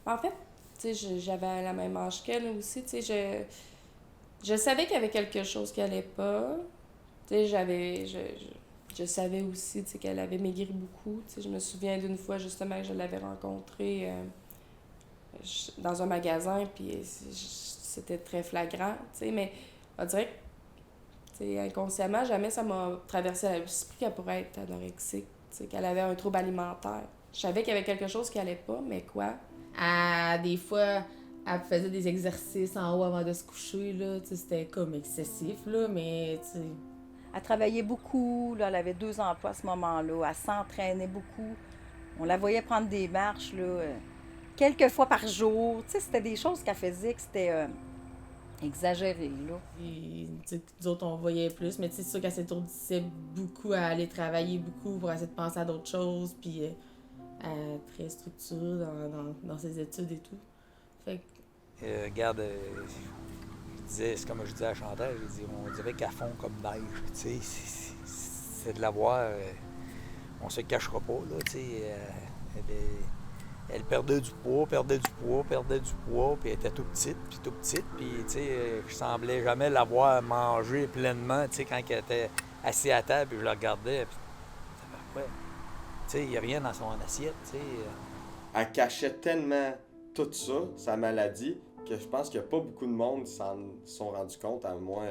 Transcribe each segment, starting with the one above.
En fait, tu sais, j'avais la même âge qu'elle aussi, tu sais, je savais qu'il y avait quelque chose qui allait pas. Tu sais, je savais aussi, tu sais, qu'elle avait maigri beaucoup. Tu sais, je me souviens d'une fois, justement, que je l'avais rencontrée dans un magasin, puis c'était très flagrant, tu sais, mais on dirait que, tu sais, inconsciemment, jamais ça m'a traversé l'esprit qu'elle pourrait être anorexique, tu sais, qu'elle avait un trouble alimentaire. Je savais qu'il y avait quelque chose qui allait pas, mais quoi? Des fois, elle faisait des exercices en haut avant de se coucher, là. Tu sais, c'était comme excessif, là, mais tu sais. Elle travaillait beaucoup, là, elle avait 2 emplois à ce moment-là. Elle s'entraînait beaucoup. On la voyait prendre des marches, là, quelques fois par jour. Tu sais, c'était des choses qu'elle faisait que c'était exagéré, là. Puis, tu sais, nous autres, on voyait plus, mais tu sais, c'est sûr qu'elle s'étourdissait beaucoup à aller travailler beaucoup pour essayer de penser à d'autres choses, puis à être très structurée dans ses études et tout. Fait que, Regarde, je disais, c'est comme je disais à Chantal, je dis, on dirait qu'elle fond comme neige. Tu sais, c'est de la voir, on se cachera pas, là, tu sais. Elle, elle perdait du poids, puis elle était tout petite, puis tu sais, je semblais jamais l'avoir mangé pleinement, tu sais, quand elle était assise à table, puis je la regardais, puis ouais, tu sais, il n'y a rien dans son assiette, tu sais. Elle cachait tellement tout ça, sa maladie, que je pense qu'il n'y a pas beaucoup de monde qui s'en sont rendus compte, à moins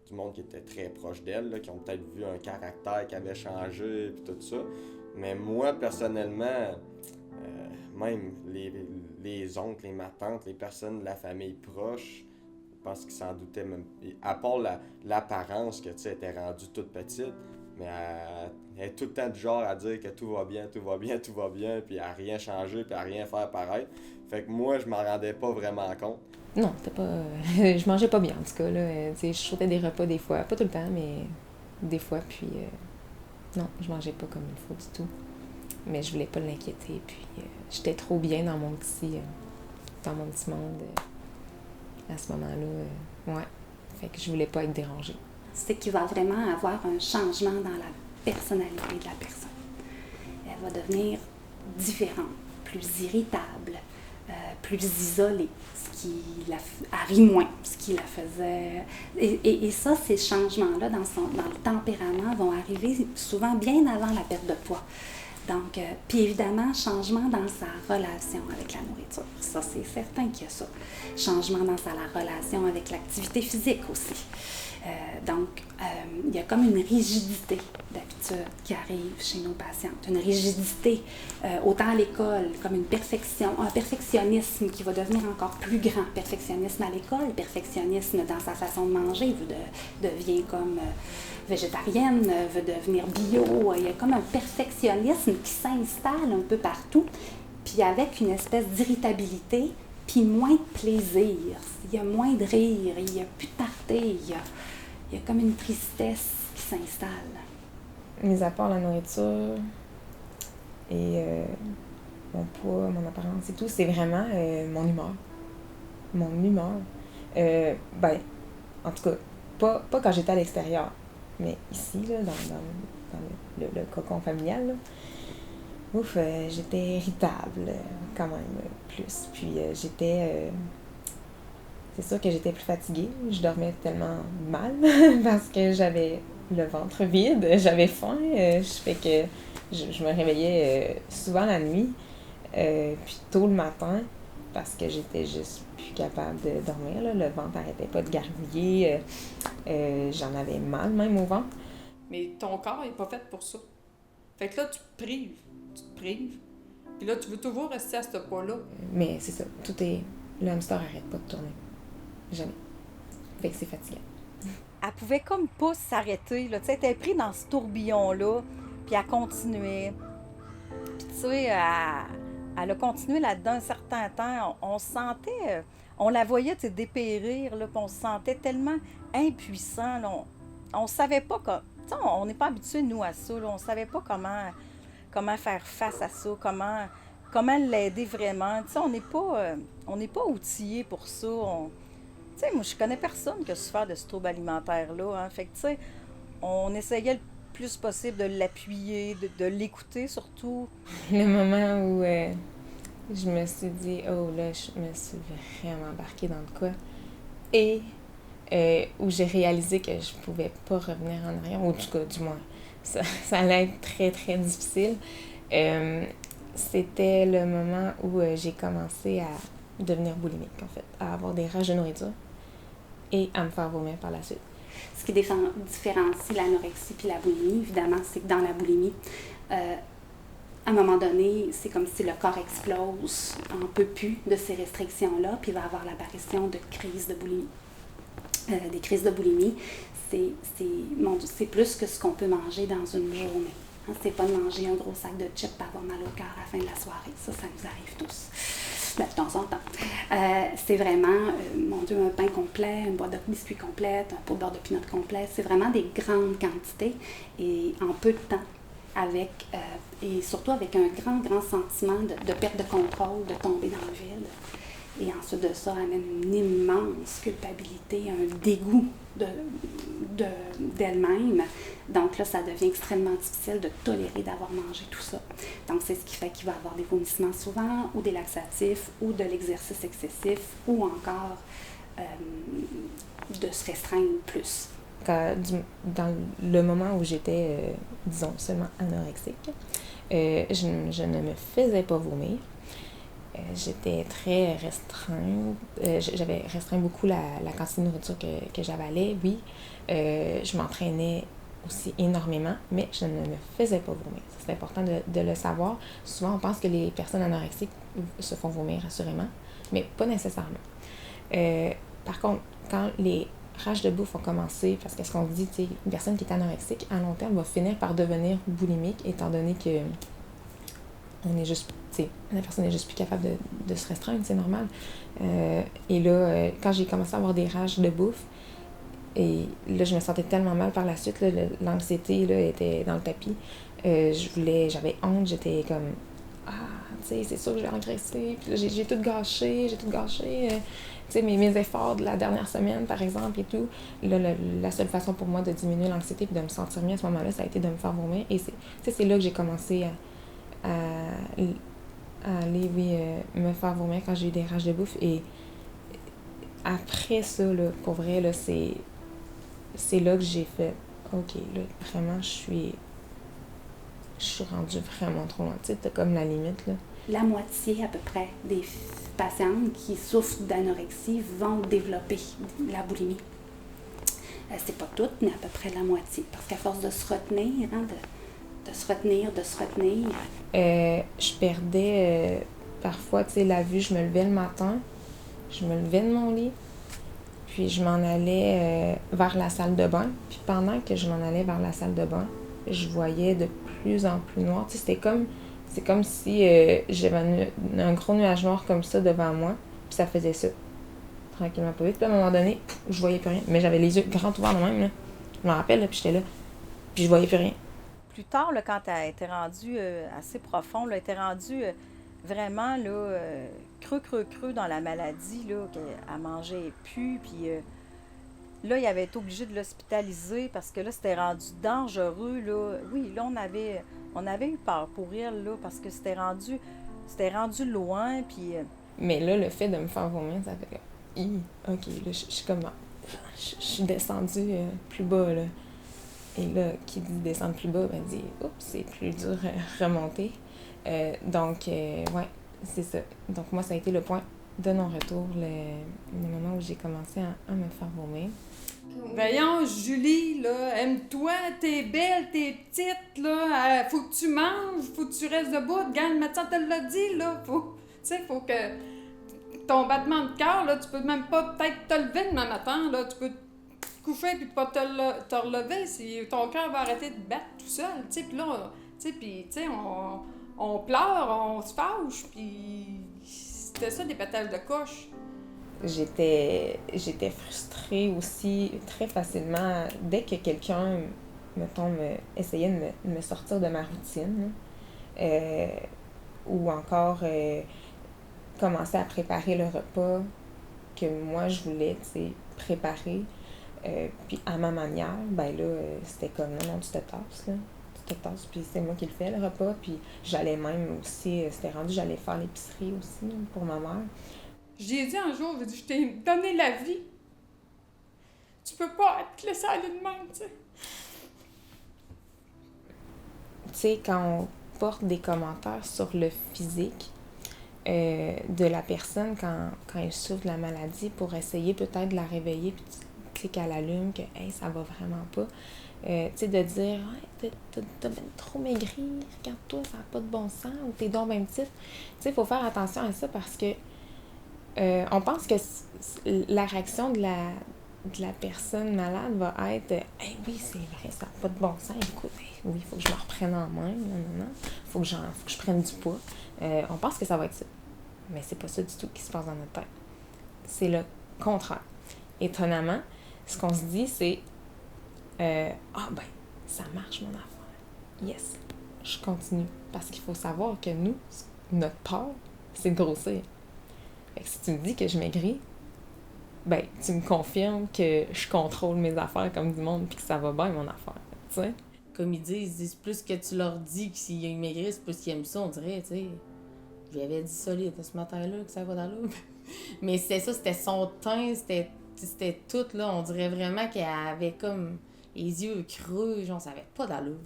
du monde qui était très proche d'elle, là, qui ont peut-être vu un caractère qui avait changé, puis tout ça. Mais moi, personnellement, même les oncles, les tantes, les personnes de la famille proche, je pense qu'ils s'en doutaient même. À part l'apparence que, tu sais, elle était rendue toute petite, mais elle est tout le temps du genre à dire que tout va bien, tout va bien, tout va bien, puis à rien changer, puis à rien faire pareil. Fait que moi, je m'en rendais pas vraiment compte. Non, c'était pas. Je mangeais pas bien, en tout cas. Là. Tu sais, je sautais des repas des fois. Pas tout le temps, mais des fois. Puis, non, je mangeais pas comme il faut du tout. Mais je voulais pas l'inquiéter. Puis, j'étais trop bien dans mon petit monde à ce moment-là. Ouais. Fait que je voulais pas être dérangée. C'est qu'il va vraiment avoir un changement dans la personnalité de la personne. Elle va devenir différente, plus irritable, plus isolée, ce qui la rit moins, ce qui la faisait... Et ça, ces changements-là dans le tempérament vont arriver souvent bien avant la perte de poids. Donc, puis évidemment, changement dans sa relation avec la nourriture. Ça, c'est certain qu'il y a ça. Changement dans la relation avec l'activité physique aussi. Donc, il y a comme une rigidité d'habitude qui arrive chez nos patientes. Une rigidité, autant à l'école, comme un perfectionnisme qui va devenir encore plus grand. Perfectionnisme à l'école, perfectionnisme dans sa façon de manger, devient comme végétarienne, veut devenir bio. Il y a comme un perfectionnisme qui s'installe un peu partout, puis avec une espèce d'irritabilité, puis moins de plaisir. Il y a moins de rire, il n'y a plus de party, il y a comme une tristesse qui s'installe. Mis à part la nourriture et mon poids, mon apparence et tout, c'est vraiment mon humeur. Mon humeur. Ben, en tout cas, pas quand j'étais à l'extérieur, mais ici, là, dans le cocon familial, là, ouf, j'étais irritable quand même plus. Puis c'est sûr que j'étais plus fatiguée. Je dormais tellement mal parce que j'avais le ventre vide, j'avais faim. Fait que je me réveillais souvent la nuit, puis tôt le matin, parce que j'étais juste plus capable de dormir. Là. Le ventre n'arrêtait pas de gargouiller. J'en avais mal même au ventre. Mais ton corps n'est pas fait pour ça. Fait que là, tu te prives. Puis là, tu veux toujours rester à ce poids-là. Mais c'est ça, le hamster n'arrête pas de tourner. Jamais. Fait que c'est fatigant. Elle pouvait comme pas s'arrêter, là. Tu sais, elle était prise dans ce tourbillon-là, puis elle continuait. Puis tu sais, elle a continué là-dedans un certain temps. On se sentait... on la voyait, tu sais, dépérir, là, puis on se sentait tellement impuissant, là. On savait pas... Tu sais, on n'est pas habitués, nous, à ça, là. On savait pas comment faire face à ça, comment l'aider vraiment. Tu sais, on n'est pas outillés pour ça. Tu sais, moi, je connais personne qui a souffert de ce trouble alimentaire-là. Hein. Fait que, tu sais, on essayait le plus possible de l'appuyer, de l'écouter surtout. Le moment où je me suis dit, oh là, je me suis vraiment embarquée dans le quoi. Et où j'ai réalisé que je pouvais pas revenir en arrière, ou en tout cas, du moins, ça allait être très, très difficile. C'était le moment où j'ai commencé à devenir boulimique, en fait, à avoir des rages de nourriture et à me faire vomir par la suite. Ce qui différencie l'anorexie puis la boulimie, évidemment, c'est que dans la boulimie, à un moment donné, c'est comme si le corps explose, on ne peut plus de ces restrictions-là, puis il va y avoir l'apparition de crises de boulimie. Des crises de boulimie, c'est plus que ce qu'on peut manger dans une journée. Hein, c'est pas de manger un gros sac de chips et avoir mal au cœur à la fin de la soirée. Ça nous arrive tous. Ben, de temps en temps. C'est vraiment, mon Dieu, un pain complet, une boîte de biscuits complète, un pot de beurre de pinot complet. C'est vraiment des grandes quantités et en peu de temps. Et surtout avec un grand sentiment de perte de contrôle, de tomber dans le vide. Et ensuite de ça, amène une immense culpabilité, un dégoût d'elle-même. Donc là, ça devient extrêmement difficile de tolérer d'avoir mangé tout ça. Donc c'est ce qui fait qu'il va y avoir des vomissements souvent, ou des laxatifs, ou de l'exercice excessif, ou encore de se restreindre plus. Dans le moment où j'étais, disons, seulement anorexique, je ne me faisais pas vomir. J'étais très restreinte. J'avais restreint beaucoup la quantité de nourriture que j'avalais, oui. Je m'entraînais aussi énormément, mais je ne me faisais pas vomir. C'est important de le savoir. Souvent, on pense que les personnes anorexiques se font vomir, assurément, mais pas nécessairement. Par contre, quand les rages de bouffe ont commencé, parce que ce qu'on dit, tu sais, une personne qui est anorexique, à long terme, va finir par devenir boulimique, étant donné que on est juste, la personne n'est juste plus capable de se restreindre, c'est normal. Et là, quand j'ai commencé à avoir des rages de bouffe, et là, je me sentais tellement mal par la suite, là, l'anxiété là, était dans le tapis. J'avais honte, j'étais comme, tu sais, c'est sûr que je vais engraisser. Puis là, j'ai tout gâché. Tu sais, mes efforts de la dernière semaine, par exemple, et tout. Là, la seule façon pour moi de diminuer l'anxiété et de me sentir mieux à ce moment-là, ça a été de me faire vomir. Et c'est là que j'ai commencé à aller, me faire vomir quand j'ai eu des rages de bouffe. Et après ça, là, pour vrai, là, c'est là que j'ai fait, OK, là, vraiment, je suis rendue vraiment trop loin. Tu sais, t'as comme la limite, là. La moitié, à peu près, des patientes qui souffrent d'anorexie vont développer la boulimie. C'est pas toutes, mais à peu près la moitié. Parce qu'à force de se retenir, hein, de se retenir. Je perdais parfois, tu sais, la vue. Je me levais le matin, je me levais de mon lit, puis je m'en allais vers la salle de bain. Puis pendant que je m'en allais vers la salle de bain, je voyais de plus en plus noir. Tu sais, c'est comme si j'avais un gros nuage noir comme ça devant moi, puis ça faisait ça, tranquillement, pas vite. Puis à un moment donné, je voyais plus rien. Mais j'avais les yeux grands ouverts de même, là. Je me rappelle, là, puis j'étais là, puis je voyais plus rien. Plus tard, là, quand elle était rendue assez profond, là, elle était rendue vraiment là, creux dans la maladie, là, qu'elle mangeait plus, puis là, il avait été obligé de l'hospitaliser parce que là, c'était rendu dangereux, là. Oui, là, on avait eu peur pour elle, là, parce que c'était rendu loin, puis... Mais là, le fait de me faire vomir, ça fait que... OK, là, je suis comme... Je suis descendue plus bas, là. Et là, qui dit descendre plus bas, ben dit, oups, c'est plus dur à remonter. Donc, ouais, c'est ça. Donc, moi, ça a été le point de non-retour, le moment où j'ai commencé à me faire vomir. Voyons, Julie, là, aime-toi, t'es belle, t'es petite, là, faut que tu manges, faut que tu restes debout. Regarde, le médecin te l'a dit, là, faut que ton battement de cœur, là, tu peux même pas peut-être te lever demain matin, là, tu peux te coucher puis pas te relever, si ton cœur va arrêter de battre tout seul, tu sais, puis là, tu sais, on pleure, on se fâche, puis c'était ça des pétales de couche. J'étais frustrée aussi très facilement dès que quelqu'un, mettons, essayait de me sortir de ma routine, ou encore commencer à préparer le repas que moi je voulais, tu sais, préparer, puis à ma manière, ben là, c'était comme non, tu te tasses, là. Tu de tâches, puis c'est moi qui le fais, le repas. Puis j'allais même aussi, c'était rendu, j'allais faire l'épicerie aussi pour ma mère. J'ai dit un jour, j'ai dit, je t'ai donné la vie. Tu peux pas te laisser aller de même, tu sais. Tu sais, quand on porte des commentaires sur le physique de la personne quand elle souffre de la maladie pour essayer peut-être de la réveiller, puis tu sais, qu'elle allume, que hey, ça va vraiment pas. Tu sais, de dire hey, t'as bien trop maigri, regarde-toi, ça n'a pas de bon sens, ou t'es donc bien petite. Tu sais, il faut faire attention à ça parce que on pense que la réaction de la personne malade va être hey, oui, c'est vrai, ça n'a pas de bon sens, écoute, oui, il faut que je me reprenne en main, non, faut que je prenne du poids. On pense que ça va être ça. Mais c'est pas ça du tout qui se passe dans notre tête. C'est le contraire. Étonnamment, ce qu'on se dit, c'est ça marche mon affaire. Yes, je continue. Parce qu'il faut savoir que nous, notre peur, c'est de grossir. Fait que si tu me dis que je maigris, ben, tu me confirmes que je contrôle mes affaires comme du monde puis que ça va bien, mon affaire, tu sais. Comme ils disent, plus que tu leur dis que s'ils maigrissent, plus qu'ils aiment ça, on dirait, tu sais. Je lui avais dit solide ce matin-là, que ça va dans l'eau. Mais c'était ça, c'était son teint, c'était tout, là. On dirait vraiment qu'elle avait comme les yeux creux, genre, ça avait pas d'allure.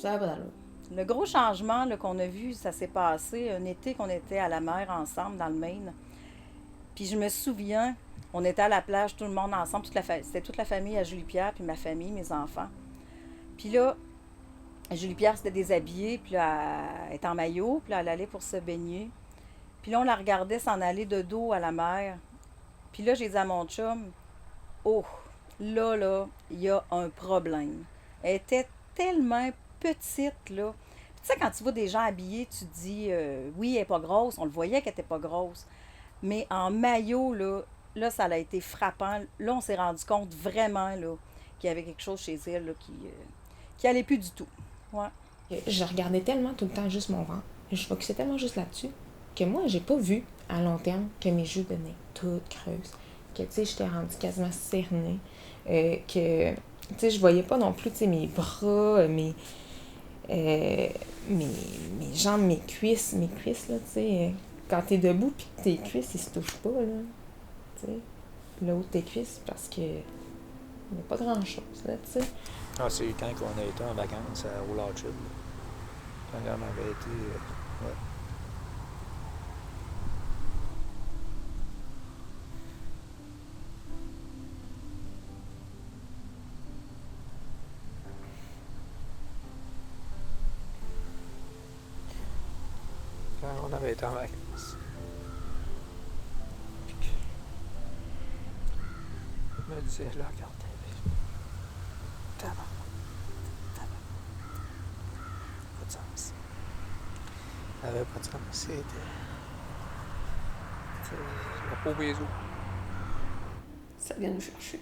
Ça avait pas d'allure. Le gros changement là, qu'on a vu, ça s'est passé un été qu'on était à la mer ensemble dans le Maine. Puis je me souviens, on était à la plage, tout le monde ensemble, c'était toute la famille à Julie-Pierre, puis ma famille, mes enfants. Puis là, Julie-Pierre s'était déshabillée, puis là, elle était en maillot, puis là, elle allait pour se baigner. Puis là, on la regardait s'en aller de dos à la mer. Puis là, j'ai dit à mon chum, oh, là, il y a un problème. Elle était tellement petite, là. Puis tu sais, quand tu vois des gens habillés, tu te dis, oui, elle n'est pas grosse. On le voyait qu'elle n'était pas grosse. Mais en maillot, là, ça a été frappant. Là, on s'est rendu compte vraiment, là, qu'il y avait quelque chose chez elle, là, qui allait plus du tout. Ouais. Je regardais tellement tout le temps juste mon ventre. Je focusais tellement juste là-dessus que moi, j'ai pas vu à long terme que mes joues devenaient toutes creuses. Que, tu sais, j'étais rendue quasiment cernée. Que, tu sais, je voyais pas non plus, tu sais, mes bras, mes jambes, mes cuisses, là, tu sais. Quand t'es debout pis que tes cuisses, ils se touchent pas, là. Tu sais. Le haut de tes cuisses, parce que il n'y a pas grand-chose, là, tu sais. Ah, c'est quand on a été en vacances au Lodge. Quand on avait été. Ouais. Quand on avait été en vacances. Je me disais, je la regardais. Tabac. Pas de sens. Ça n'avait pas de sens. C'était la pauvre bisou. Ça vient nous chercher.